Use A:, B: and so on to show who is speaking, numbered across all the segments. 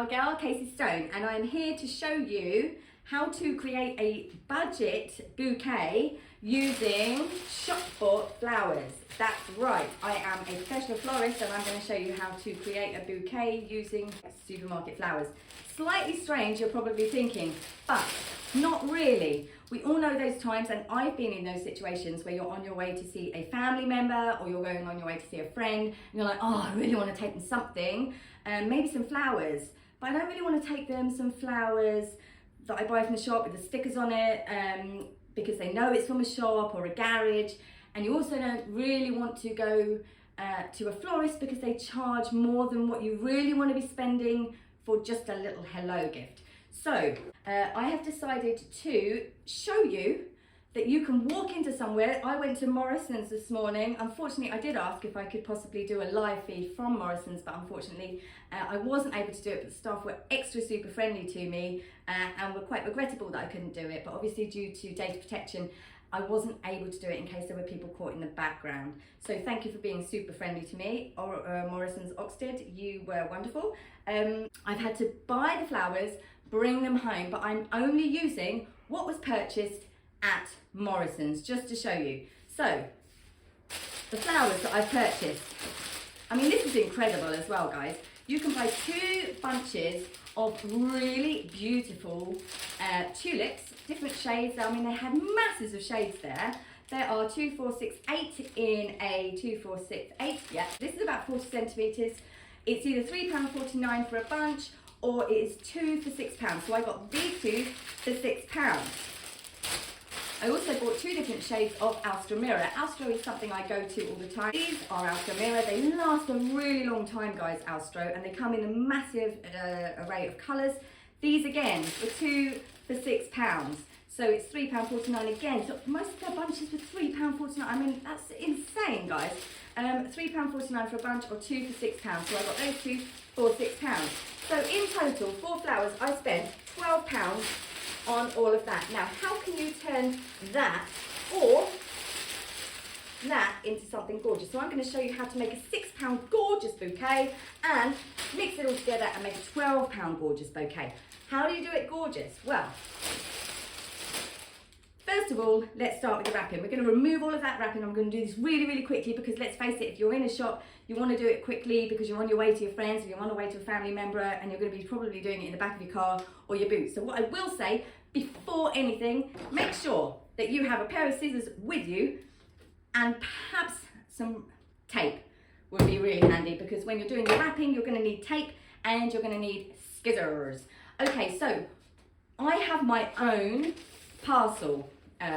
A: Flower Girl, Casey Stone, and I'm here to show you how to create a budget bouquet using shop bought flowers. That's right, I am a professional florist and I'm going to show you how to create a bouquet using supermarket flowers. Slightly strange, you're probably thinking, but not really. We all know those times, and I've been in those situations where you're on your way to see a family member or you're going on your way to see a friend and you're like, oh, I really want to take them something, maybe some flowers, but I don't really want to take them some flowers that I buy from the shop with the stickers on it because they know it's from a shop or a garage, and you also don't really want to go to a florist because they charge more than what you really want to be spending for just a little hello gift. So I have decided to show you that you can walk into somewhere. I went to Morrisons this morning. Unfortunately, I did ask if I could possibly do a live feed from Morrisons, but unfortunately I wasn't able to do it, but the staff were extra super friendly to me and were quite regrettable that I couldn't do it. But obviously due to data protection, I wasn't able to do it in case there were people caught in the background. So thank you for being super friendly to me, Morrisons Oxted, you were wonderful. I've had to buy the flowers, bring them home, but I'm only using what was purchased at Morrisons, just to show you. So, the flowers that I've purchased, I mean, this is incredible as well, guys. You can buy 2 bunches of really beautiful tulips, different shades. I mean, they had masses of shades there. There are 2, 4, 6, 8 in a 2, 4, 6, 8. Yeah, this is about 40 centimetres. It's either £3.49 for a bunch, or it is 2 for £6. So I got these 2 for £6. I also bought 2 different shades of Astra Mirror. Astra is something I go to all the time. These are Astra Mirror. They last a really long time, guys, Astra, and they come in a massive array of colours. These again were 2 for £6. So it's £3.49 again. So most of their bunches were £3.49. I mean, that's insane, guys. £3.49 for a bunch, or 2 for £6. So I got those 2 for £6. So in total, for flowers, I spent £12 on all of that. Now, how can you turn that or that into something gorgeous? So I'm going to show you how to make a £6 gorgeous bouquet and mix it all together and make a £12 gorgeous bouquet. How do you do it gorgeous? Well, first of all, let's start with the wrapping. We're going to remove all of that wrapping. I'm going to do this really, really quickly because let's face it, if you're in a shop, you want to do it quickly because you're on your way to your friends, or you're on your way to a family member, and you're going to be probably doing it in the back of your car or your boot. So what I will say, before anything, make sure that you have a pair of scissors with you, and perhaps some tape would be really handy, because when you're doing the wrapping, you're going to need tape and you're going to need scissors. Okay, so I have my own parcel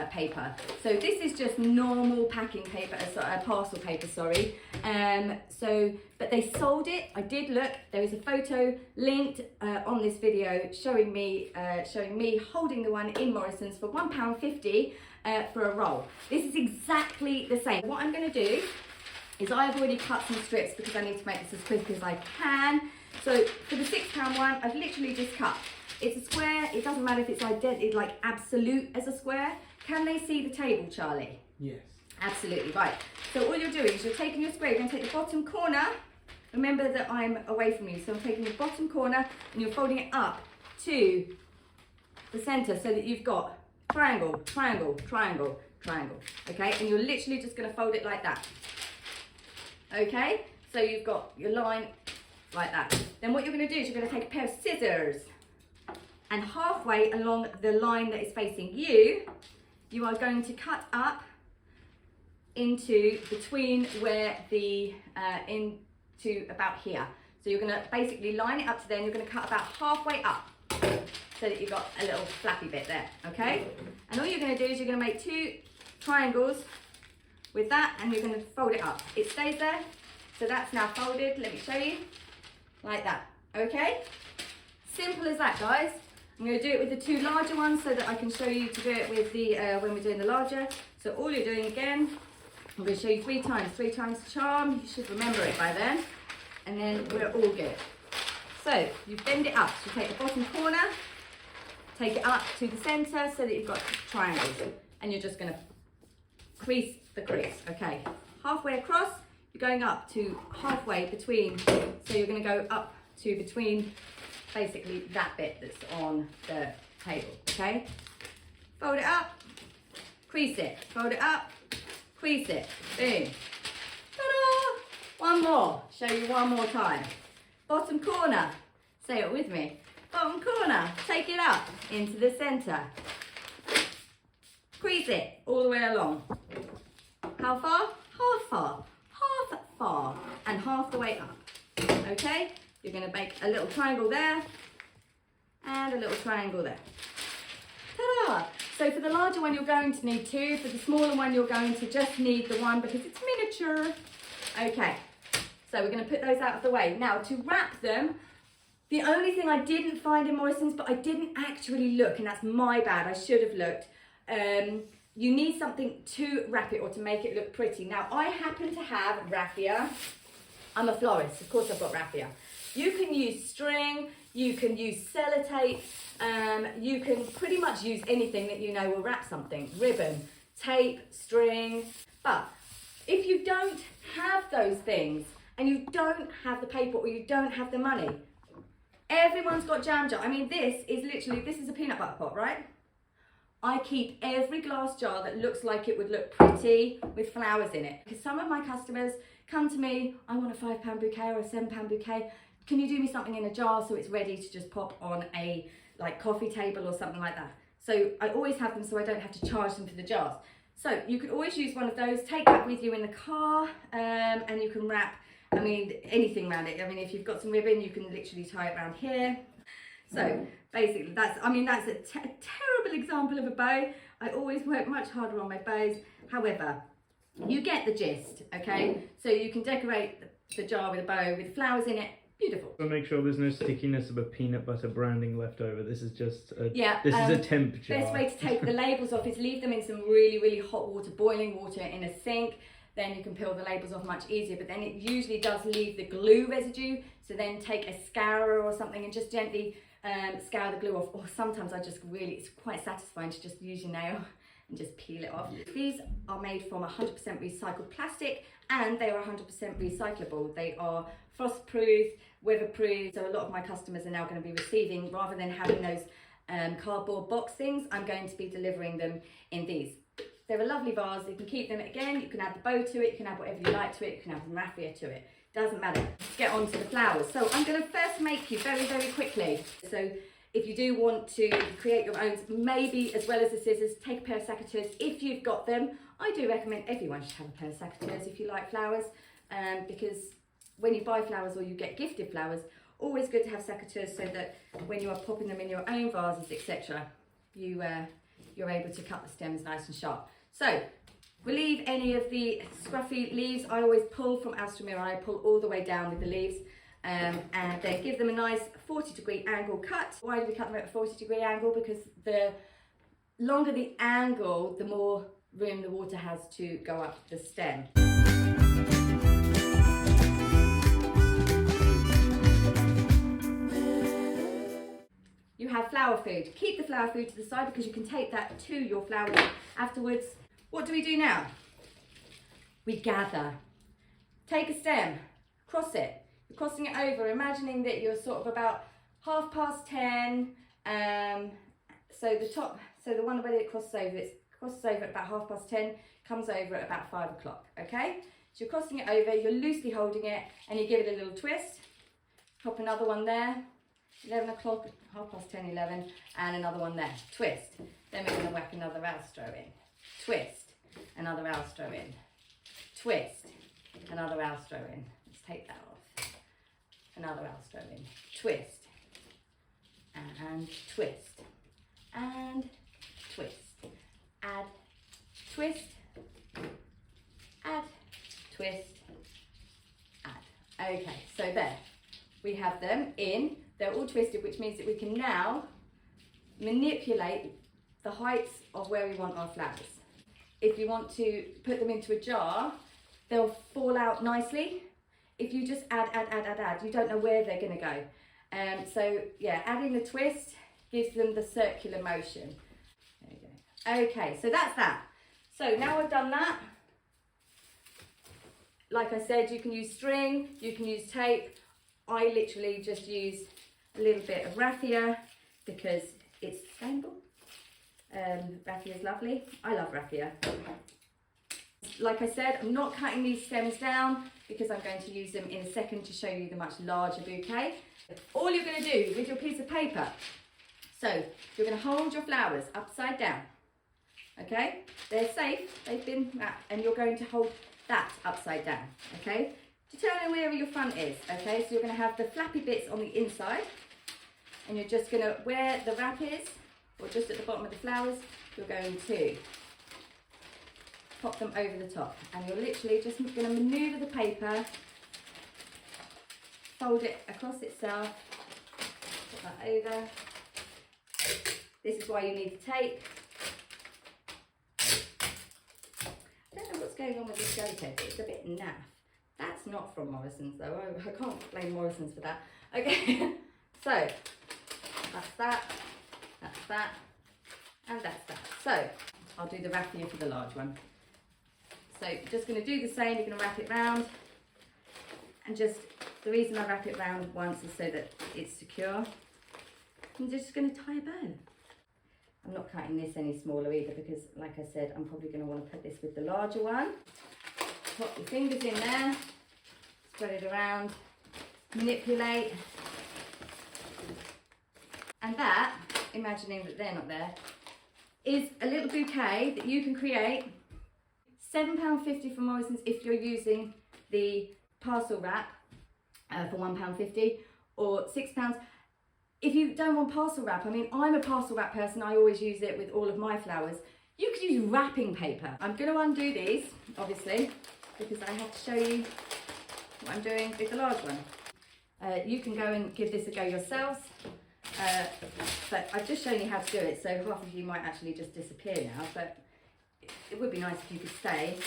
A: paper. So this is just normal packing paper, parcel paper, sorry. But they sold it. I did look. There is a photo linked on this video showing me holding the one in Morrisons for £1.50 for a roll. This is exactly the same. What I'm going to do is I have already cut some strips because I need to make this as quick as I can. So for the £6 one, I've literally just cut. It's a square. It doesn't matter if it's like absolute as a square. Can they see the table, Charlie?
B: Yes.
A: Absolutely, right. So all you're doing is you're taking your square, you're going to take the bottom corner. Remember that I'm away from you, so I'm taking the bottom corner and you're folding it up to the centre so that you've got triangle, triangle, triangle, triangle. Okay, and you're literally just going to fold it like that. Okay, so you've got your line like that. Then what you're going to do is you're going to take a pair of scissors, and halfway along the line that is facing you, you are going to cut up into between where the, into about here. So you're gonna basically line it up to there, and you're gonna cut about halfway up so that you've got a little flappy bit there, okay? And all you're gonna do is you're gonna make 2 triangles with that, and you're gonna fold it up. It stays there, so that's now folded. Let me show you, like that, okay? Simple as that, guys. I'm going to do it with the 2 larger ones so that I can show you to do it with the when we're doing the larger. So all you're doing again, I'm going to show you 3 times. 3 times the charm. You should remember it by then. And then we're all good. So you bend it up. So you take the bottom corner, take it up to the centre so that you've got triangles. And you're just going to crease the crease. Okay. Halfway across, you're going up to halfway between. So you're going to go up to between basically that bit that's on the table, okay? Fold it up, crease it, fold it up, crease it, boom. Ta-da! One more, show you one more time. Bottom corner, say it with me. Bottom corner, take it up into the center. Crease it all the way along. How far? Half far, half far, and half the way up. Okay, you're going to make a little triangle there and a little triangle there. Ta-da! So for the larger one you're going to need two, for the smaller one you're going to just need the one because it's miniature. Okay, so we're going to put those out of the way. Now to wrap them, the only thing I didn't find in Morrisons, but I didn't actually look, and that's my bad, I should have looked, you need something to wrap it or to make it look pretty. Now I happen to have raffia. I'm a florist, of course I've got raffia. You can use string, you can use sellotape, you can pretty much use anything that you know will wrap something. Ribbon, tape, string. But if you don't have those things and you don't have the paper or you don't have the money, everyone's got jam jar. I mean, this is a peanut butter pot, right? I keep every glass jar that looks like it would look pretty with flowers in it. Because some of my customers come to me, I want a £5 bouquet or a £7 bouquet. Can you do me something in a jar so it's ready to just pop on a coffee table or something like that? So I always have them so I don't have to charge them for the jars. So you could always use one of those, take that with you in the car, and you can wrap, I mean, anything around it. I mean, if you've got some ribbon, you can literally tie it around here. So basically that's a terrible example of a bow. I always work much harder on my bows. However, you get the gist, okay? So you can decorate the jar with a bow with flowers in it. Beautiful.
B: So make sure there's no stickiness of a peanut butter branding left over. This is just a, this is a temp jar.
A: Best way to take the labels off is leave them in some really, really hot water, boiling water in a sink. Then you can peel the labels off much easier, but then it usually does leave the glue residue. So then take a scourer or something and just gently scour the glue off. Or sometimes it's quite satisfying to just use your nail and just peel it off. These are made from 100% recycled plastic and they are 100% recyclable. They are frost-proof, weather-proof. So a lot of my customers are now going to be receiving, rather than having those cardboard box things, I'm going to be delivering them in these. They're a lovely vase. You can keep them again. You can add the bow to it. You can add whatever you like to it. You can add raffia to it. Doesn't matter. Let's get on to the flowers. So I'm going to first make you very, very quickly. So if you do want to create your own, maybe as well as the scissors, take a pair of secateurs if you've got them. I do recommend everyone should have a pair of secateurs if you like flowers, because when you buy flowers or you get gifted flowers, always good to have secateurs so that when you are popping them in your own vases, etc., you're able to cut the stems nice and sharp. So relieve any of the scruffy leaves. I always pull from Alstomira, I pull all the way down with the leaves, and then give them a nice 40-degree angle cut. Why do we cut them at a 40-degree angle? Because the longer the angle, the more room the water has to go up the stem. You have flower food. Keep the flower food to the side because you can take that to your flowers afterwards. What do we do now? We gather. Take a stem, cross it. You're crossing it over, imagining that you're sort of about 10:30. So the one where it crosses over, it crosses over at about 10:30, comes over at about 5 o'clock, okay? So you're crossing it over, you're loosely holding it, and you give it a little twist. Pop another one there, 11 o'clock, 10:30, 11, and another one there, twist. Then we're gonna whack another Alstro in, twist, another Alstro in, twist, another Alstro in. Let's take that off. Another Alstro in, twist, and twist, and twist, add, twist, add, twist, add. Okay, so there, we have them in. They're all twisted, which means that we can now manipulate the heights of where we want our flowers. If you want to put them into a jar, they'll fall out nicely. If you just add, you don't know where they're going to go. So yeah, adding the twist gives them the circular motion. There you go. Okay, so that's that. So now I've done that, like I said, you can use string, you can use tape. I literally just use a little bit of raffia because it's sustainable. Raffia is lovely. I love raffia. Like I said, I'm not cutting these stems down because I'm going to use them in a second to show you the much larger bouquet. All you're going to do with your piece of paper, so you're going to hold your flowers upside down, okay? They're safe, they've been wrapped, and you're going to hold that upside down, okay? Determine where your front is, okay? So you're going to have the flappy bits on the inside, and you're just going to, where the wrap is, or just at the bottom of the flowers, you're going to pop them over the top, and you're literally just going to maneuver the paper, fold it across itself, put that over. This is why you need the tape. I don't know what's going on with this jelly tape, it's a bit naff. That's not from Morrisons though, I can't blame Morrisons for that. Okay, so that's that, and that's that. So I'll do the raffia for the large one. So you're just going to do the same, you're going to wrap it round, and just, the reason I wrap it round once is so that it's secure. I'm just going to tie a bow. I'm not cutting this any smaller either because, like I said, I'm probably going to want to put this with the larger one. Pop your fingers in there, spread it around, manipulate. And that, imagining that they're not there, is a little bouquet that you can create. £7.50 from Morrisons if you're using the parcel wrap for £1.50, or £6. If you don't want parcel wrap, I mean, I'm a parcel wrap person, I always use it with all of my flowers. You could use wrapping paper. I'm going to undo these, obviously, because I have to show you what I'm doing with the large one. You can go and give this a go yourselves, but I've just shown you how to do it, so half of you might actually just disappear now, but it would be nice if you could stay,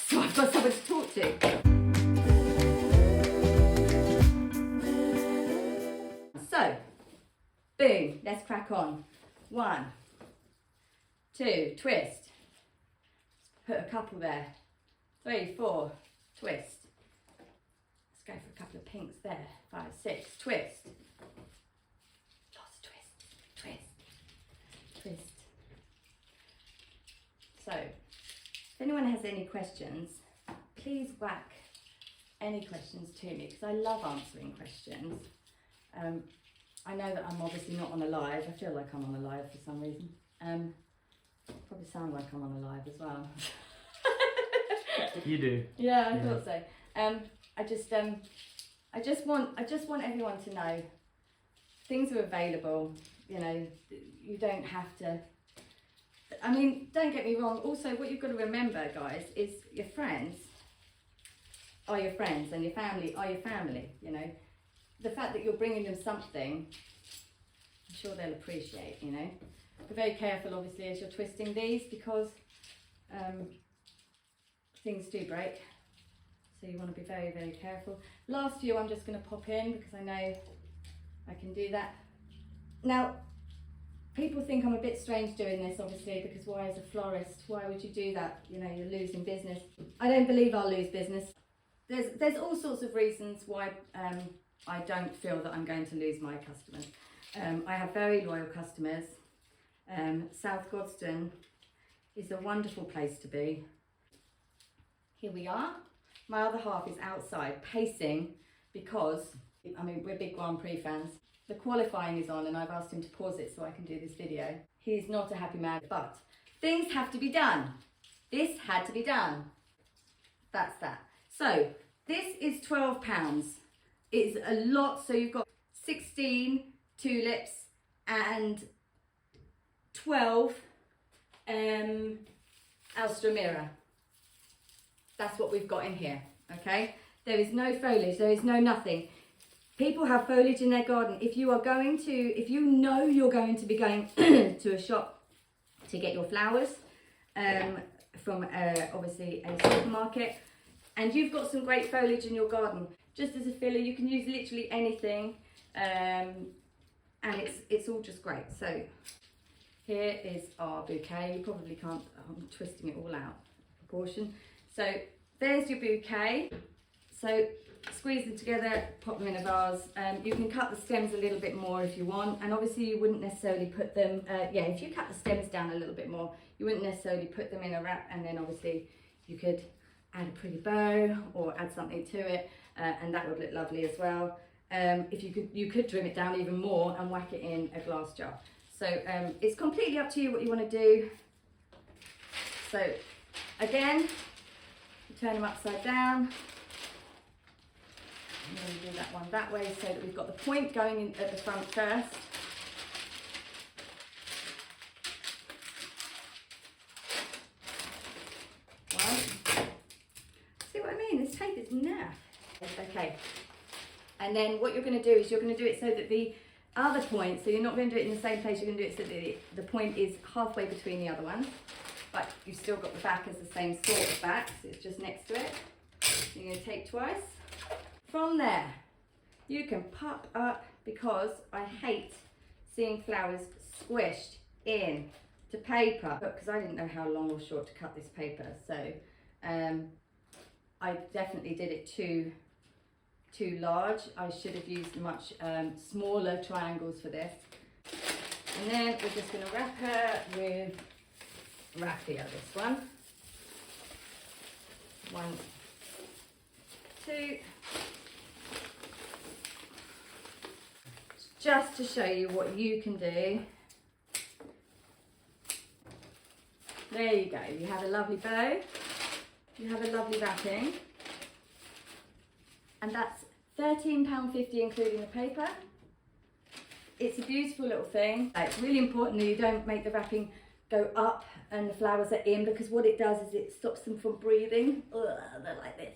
A: so I've got someone to talk to. So, boom, let's crack on. 1, 2, twist. Put a couple there. 3, 4, twist. Let's go for a couple of pinks there. 5, 6, twist. Lots of twist, twist, twist. So, if anyone has any questions, please whack any questions to me because I love answering questions. I know that I'm obviously not on a live. I feel like I'm on a live for some reason. Probably sound like I'm on a live as well.
B: You do.
A: Yeah, I thought so. I just want everyone to know things are available. You know, you don't have to. I mean, don't get me wrong. Also, what you've got to remember, guys, is your friends are your friends and your family are your family. You know. The fact that you're bringing them something, I'm sure they'll appreciate, you know. Be very careful, obviously, as you're twisting these because things do break. So you want to be very, very careful. Last few I'm just going to pop in because I know I can do that. Now, people think I'm a bit strange doing this, obviously, because why as a florist, why would you do that? You know, you're losing business. I don't believe I'll lose business. There's all sorts of reasons why I don't feel that I'm going to lose my customers. I have very loyal customers. South Godstone is a wonderful place to be. Here we are. My other half is outside pacing because, I mean, we're big Grand Prix fans. The qualifying is on and I've asked him to pause it so I can do this video. He's not a happy man, but things have to be done. This had to be done. That's that. So this is £12. It's a lot, so you've got 16 tulips and 12 Alstramira. That's what we've got in here, okay? There is no foliage, there is no nothing. People have foliage in their garden. If you know you're going to be going to a shop to get your flowers from obviously a supermarket, and you've got some great foliage in your garden, just as a filler, you can use literally anything, and it's all just great. So here is our bouquet. You probably can't, I'm twisting it all out of proportion. So there's your bouquet. So squeeze them together, pop them in a vase. You can cut the stems a little bit more if you want, and obviously you wouldn't necessarily put them, if you cut the stems down a little bit more, you wouldn't necessarily put them in a wrap, and then obviously you could add a pretty bow or add something to it, and that would look lovely as well. If you could trim it down even more and whack it in a glass jar. So it's completely up to you what you want to do. So again, turn them upside down. I'm going to do that one that way so that we've got the point going in at the front first. Right. See what I mean? This tape is naff. Okay. And then what you're going to do is you're going to do it so that the other point, so you're not going to do it in the same place, you're going to do it so that the point is halfway between the other ones, but you've still got the back as the same sort of back, so it's just next to it. So you're going to take twice. From there, you can pop up, because I hate seeing flowers squished in to paper, because I didn't know how long or short to cut this paper, so I definitely did it too large. I should have used much smaller triangles for this. And then we're just going to wrap her with raffia, this one. 1, 2. Just to show you what you can do. There you go. You have a lovely bow. You have a lovely wrapping. And that's £13.50 including the paper. It's a beautiful little thing. It's really important that you don't make the wrapping go up and the flowers are in, because what it does is it stops them from breathing. Ugh, they're like this.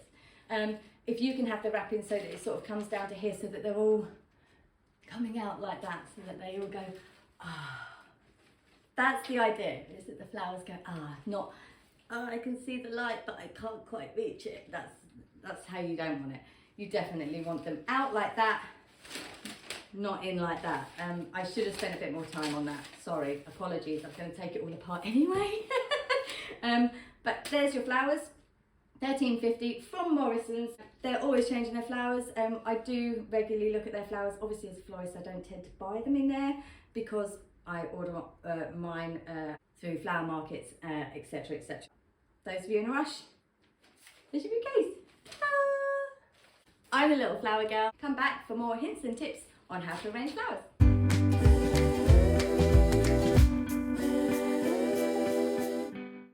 A: If you can have the wrapping so that it sort of comes down to here, so that they're all coming out like that, so that they all go, ah. That's the idea, is that the flowers go, ah, not, oh, I can see the light, but I can't quite reach it. That's how you don't want it. You definitely want them out like that, not in like that. I should have spent a bit more time on that. Sorry, apologies. I'm going to take it all apart anyway. But there's your flowers, £13.50 from Morrisons. They're always changing their flowers. I do regularly look at their flowers. Obviously, as a florist, I don't tend to buy them in there, because I order mine through flower markets, etc, etc. Those of you in a rush, there's your bouquets. I'm a little flower girl. Come back for more hints and tips on how to arrange flowers.